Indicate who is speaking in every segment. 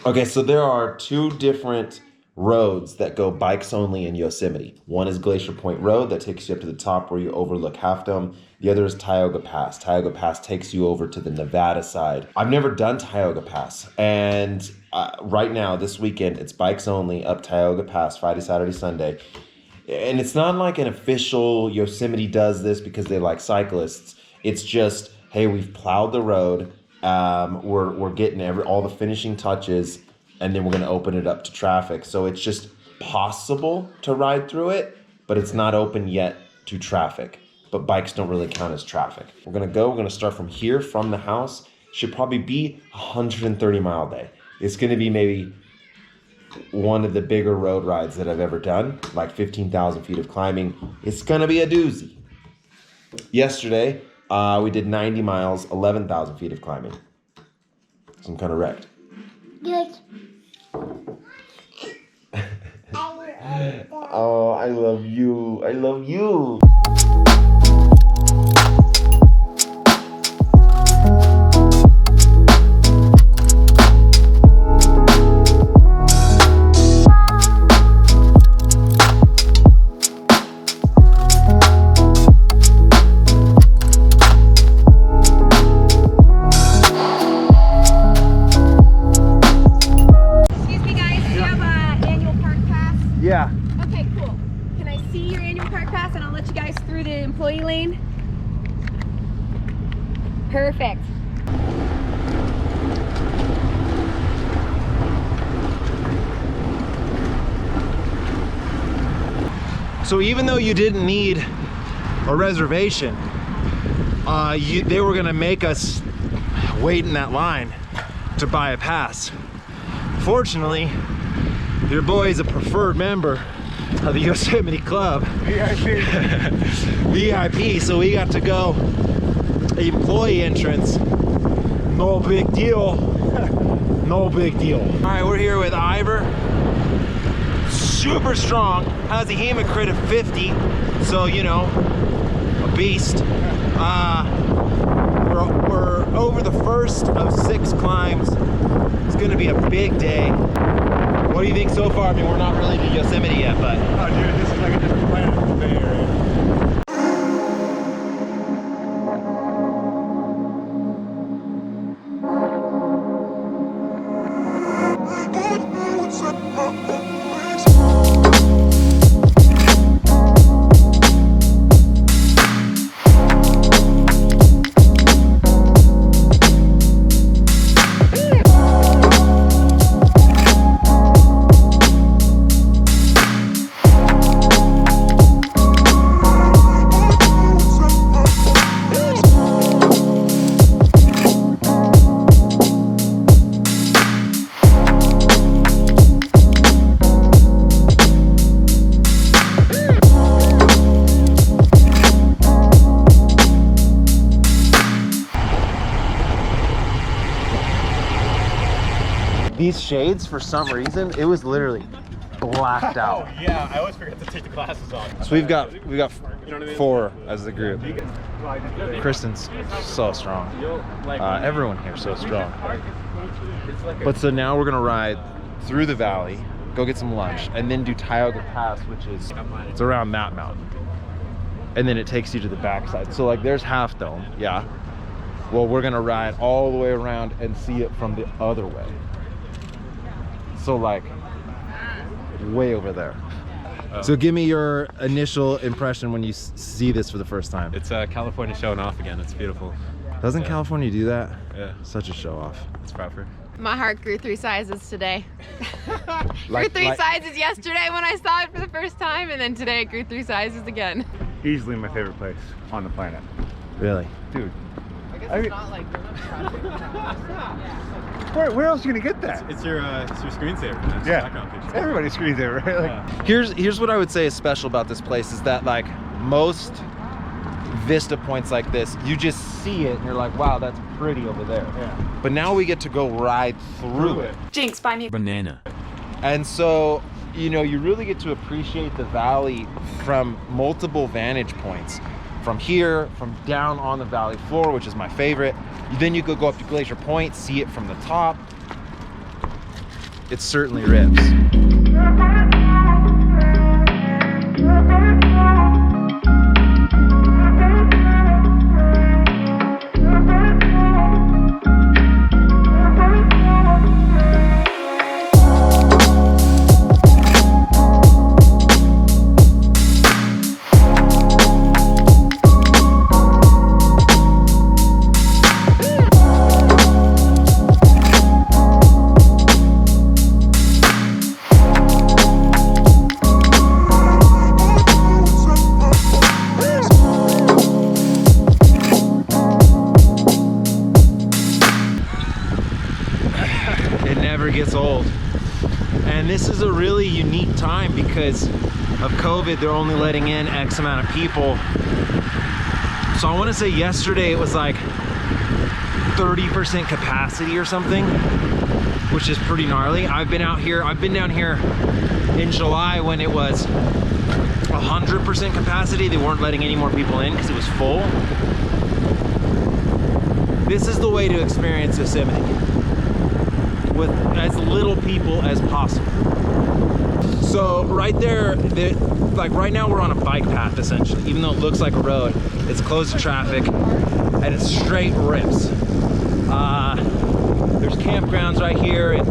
Speaker 1: Okay, so there are two different roads that go bikes only in Yosemite. One is Glacier Point Road that takes you up to the top where you overlook Half Dome. The other is Tioga Pass. Tioga Pass takes you over to the Nevada side. I've never done Tioga Pass, and right now, this weekend, it's bikes only up Tioga Pass, Friday, Saturday, Sunday. And it's not like an official Yosemite does this because they like cyclists. It's just, hey, we've plowed the road. We're getting all the finishing touches, and then we're going to open it up to traffic. So it's just possible to ride through it, but it's not open yet to traffic. But bikes don't really count as traffic. We're going to start from here, from the house. Should probably be 130-mile day. It's going to be maybe one of the bigger road rides that I've ever done, like 15,000 feet of climbing. It's going to be a doozy. Yesterday, we did 90 miles, 11,000 feet of climbing. So I'm kind of wrecked.
Speaker 2: Good.
Speaker 1: Oh, I love you. I love you. Yeah.
Speaker 3: Okay, cool. Can I see your annual park pass and I'll let you guys through the employee lane? Perfect.
Speaker 4: So even though you didn't need a reservation, they were gonna make us wait in that line to buy a pass. Fortunately, your boy is a preferred member of the Yosemite Club. VIP. VIP, so we got to go employee entrance. No big deal. No big deal. All right, we're here with Ivor. Super strong, has a hematocrit of 50, so you know, a beast. We're over the first of 6 climbs. It's gonna be a big day. What do you think so far? I mean, we're not really to Yosemite yet, but...
Speaker 5: Oh, dude, this is like a different planet from the Bay Area.
Speaker 4: These shades, for some reason, it was literally blacked out.
Speaker 5: Oh, yeah, I always forget to take the glasses off.
Speaker 4: So we've got 4 as the group. Kristen's so strong. Everyone here so strong. But so now we're gonna ride through the valley, go get some lunch, and then do Tioga Pass, which is it's around that mountain. And then it takes you to the backside. So like there's Half Dome, yeah. Well, we're gonna ride all the way around and see it from the other way. So like way over there. So give me your initial impression when you see this for the first time.
Speaker 6: It's California showing off again. It's beautiful.
Speaker 4: Doesn't California do that?
Speaker 6: Yeah.
Speaker 4: Such a show off.
Speaker 6: It's proper.
Speaker 3: My heart grew 3 sizes today. Grew 3 sizes yesterday when I saw it for the first time, and then today it grew 3 sizes again.
Speaker 5: Easily my favorite place on the planet.
Speaker 4: Really?
Speaker 5: Dude.
Speaker 3: I guess it's not like
Speaker 5: Where else are you gonna get that?
Speaker 6: It's your screensaver. It's
Speaker 5: Yeah.
Speaker 6: background picture.
Speaker 5: Everybody's screensaver, right? Like,
Speaker 6: Yeah.
Speaker 4: Here's what I would say is special about this place is that like most vista points like this, you just see it and you're like, wow, that's pretty over there.
Speaker 5: yeah.
Speaker 4: But now we get to go ride through it.
Speaker 3: Jinx, buy me a
Speaker 6: Banana.
Speaker 4: And so, you know, you really get to appreciate the valley from multiple vantage points. From here, from down on the valley floor, which is my favorite. Then you could go up to Glacier Point, see it from the top. it certainly rips. Gets old. And this is a really unique time because of COVID. They're only letting in X amount of people. So I want to say yesterday it was like 30% capacity or something, which is pretty gnarly. I've been down here in July when it was 100% capacity. They weren't letting any more people in because it was full. This is the way to experience Yosemite, with as little people as possible. So right there, like right now we're on a bike path essentially. Even though it looks like a road, it's closed to traffic and it's straight rips. There's campgrounds right here, and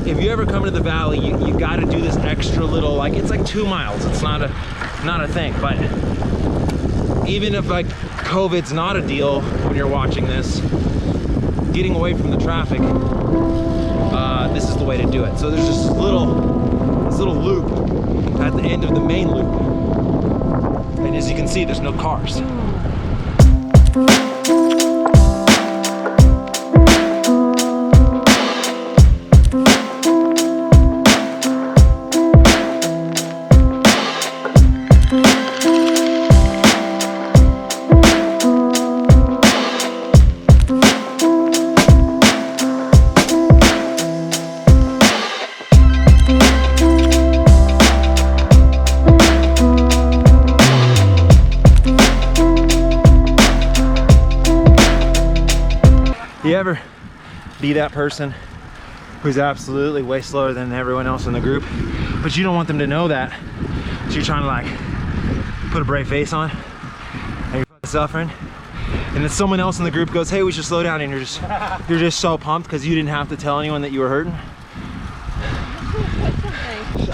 Speaker 4: if you ever come to the valley, you got to do this extra little, like it's like 2 miles. It's not a thing, but even if like COVID's not a deal when you're watching this, getting away from the traffic, this is the way to do it. So there's just this little loop at the end of the main loop, and as you can see, there's no cars. You ever be that person who's absolutely way slower than everyone else in the group, but you don't want them to know that, so you're trying to like put a brave face on and you're fucking suffering, and then someone else in the group goes, hey, we should slow down, and you're just so pumped because you didn't have to tell anyone that you were hurting?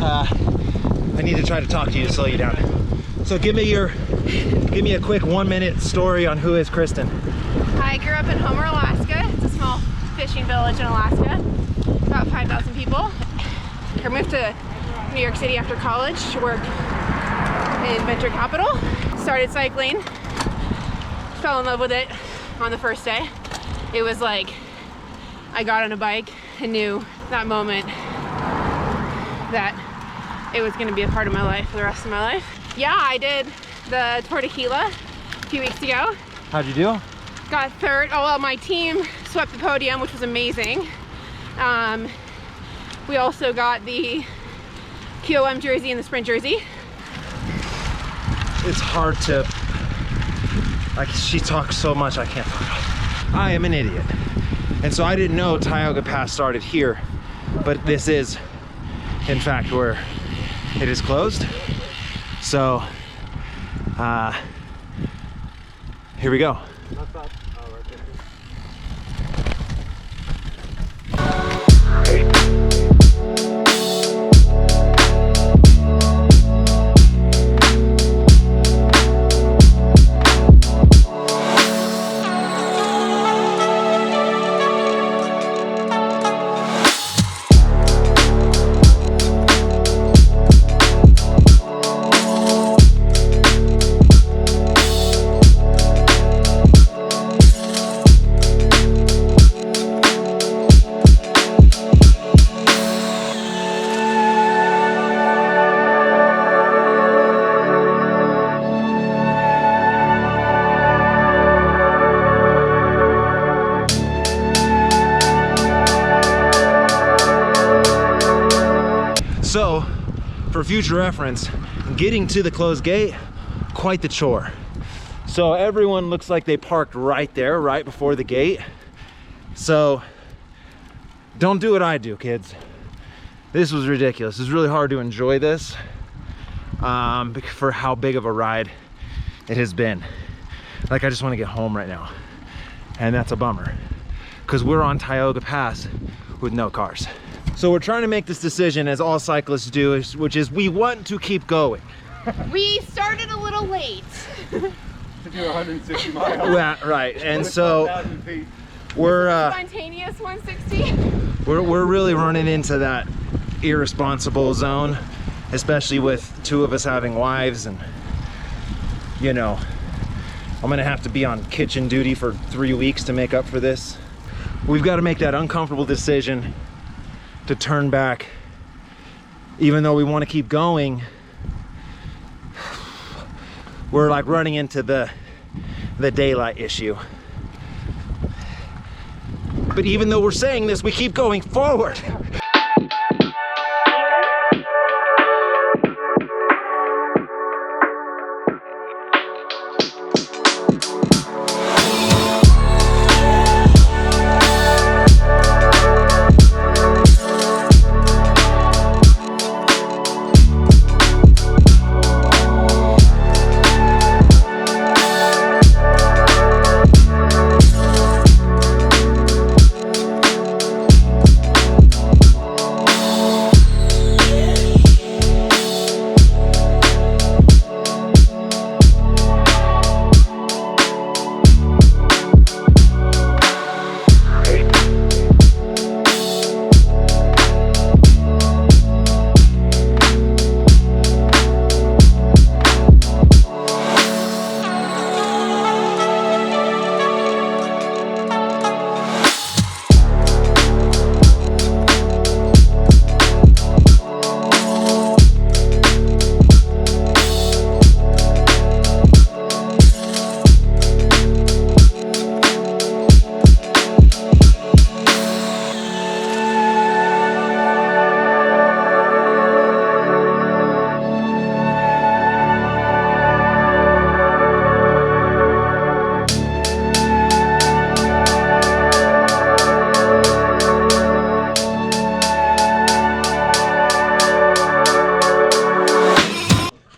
Speaker 4: I need to try to talk to you to slow you down. So give me a quick 1 minute story on who is Kristen.
Speaker 3: I grew up in Homer, Alaska. It's a small fishing village in Alaska, about 5,000 people. I moved to New York City after college to work in venture capital. Started cycling, fell in love with it on the first day. It was like I got on a bike and knew that moment that it was going to be a part of my life for the rest of my life. Yeah, I did the Tour de Gila a few weeks ago.
Speaker 4: How'd you do?
Speaker 3: Got third. Oh well, my team swept the podium, which was amazing. We also got the QOM jersey and the sprint jersey.
Speaker 4: It's hard to, like, she talks so much I can't talk. I am an idiot, and so I didn't know Tioga Pass started here, but this is in fact where it is closed. So here we go. So, for future reference, getting to the closed gate, quite the chore. So everyone looks like they parked right there, right before the gate. So don't do what I do, kids. This was ridiculous. It's really hard to enjoy this for how big of a ride it has been. Like, I just want to get home right now, and that's a bummer because we're on Tioga Pass with no cars. So we're trying to make this decision, as all cyclists do, which is we want to keep going.
Speaker 3: We started a little late.
Speaker 5: To do 160 miles.
Speaker 4: Yeah, right. And so
Speaker 5: 1,000 feet.
Speaker 4: we're
Speaker 3: Spontaneous 160.
Speaker 4: we're really running into that irresponsible zone, especially with two of us having wives, and you know, I'm gonna have to be on kitchen duty for 3 weeks to make up for this. We've got to make that uncomfortable decision to turn back, even though we want to keep going. We're like running into the daylight issue. But even though we're saying this, we keep going forward.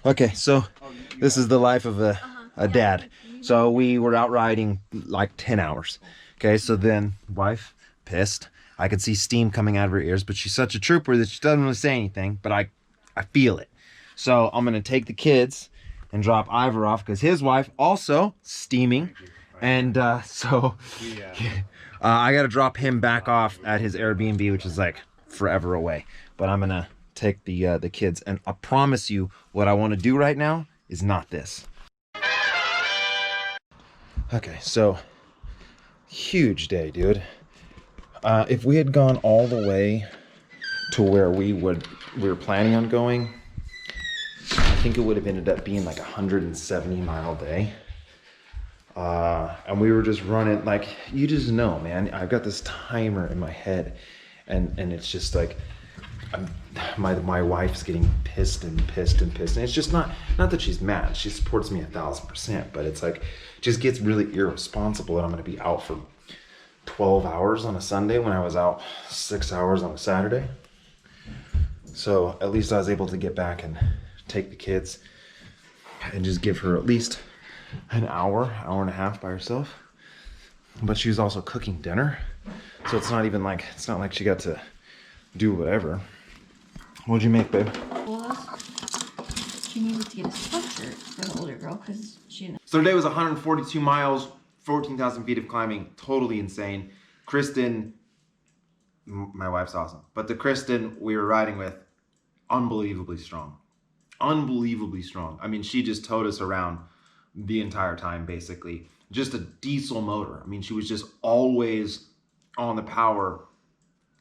Speaker 4: Okay, so this is the life of a dad. So we were out riding like 10 hours. Okay, so then wife, pissed. I could see steam coming out of her ears, but she's such a trooper that she doesn't really say anything, but I feel it. So I'm gonna take the kids and drop Ivor off because his wife also steaming. And so I gotta drop him back off at his Airbnb, which is like forever away. But I'm gonna take the kids, and I promise you what I want to do right now is not this. Okay, so huge day, dude. If we had gone all the way to where we were planning on going, I think it would have ended up being like a 170-mile day. And we were just running, like, you just know, man, I've got this timer in my head, and it's just like my wife's getting pissed and it's just not that she's mad. She supports me 1,000%, but it's like, just gets really irresponsible that I'm going to be out for 12 hours on a Sunday when I was out 6 hours on a Saturday. So at least I was able to get back and take the kids and just give her at least an hour and a half by herself. But she was also cooking dinner, so it's not like she got to do whatever. What'd you make, babe?
Speaker 2: Well, she needed to get a sweatshirt for the older girl because she didn't.
Speaker 1: So today was 142 miles, 14,000 feet of climbing, totally insane. Kristen, my wife's awesome, but the Kristen we were riding with, unbelievably strong. Unbelievably strong. I mean, she just towed us around the entire time, basically. Just a diesel motor. I mean, she was just always on the power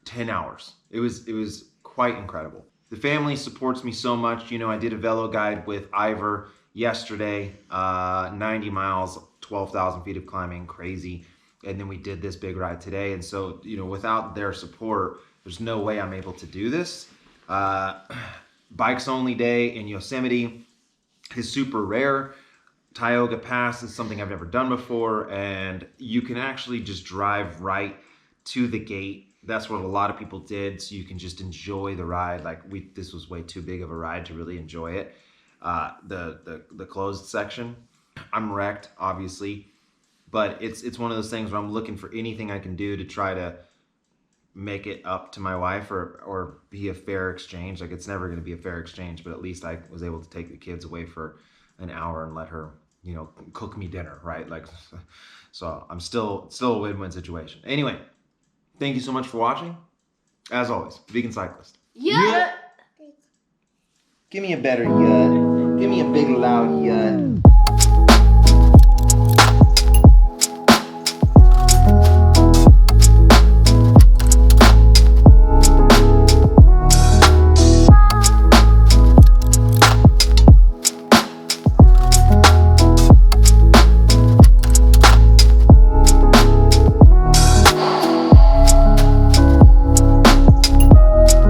Speaker 1: 10 hours. It was quite incredible. The family supports me so much. You know, I did a velo guide with Ivor yesterday, 90 miles, 12,000 feet of climbing, crazy. And then we did this big ride today. And so, you know, without their support, there's no way I'm able to do this. Bikes only day in Yosemite is super rare. Tioga Pass is something I've never done before, and you can actually just drive right to the gate that's what a lot of people did, so you can just enjoy the ride. Like this was way too big of a ride to really enjoy it. The closed section, I'm wrecked, obviously, but it's one of those things where I'm looking for anything I can do to try to make it up to my wife or be a fair exchange. Like, it's never going to be a fair exchange, but at least I was able to take the kids away for an hour and let her, you know, cook me dinner, right? Like, so I'm still a win-win situation. Anyway, thank you so much for watching. As always, Vegan Cyclist.
Speaker 2: Yeah.
Speaker 1: Give me a better yut. Give me a big loud yut.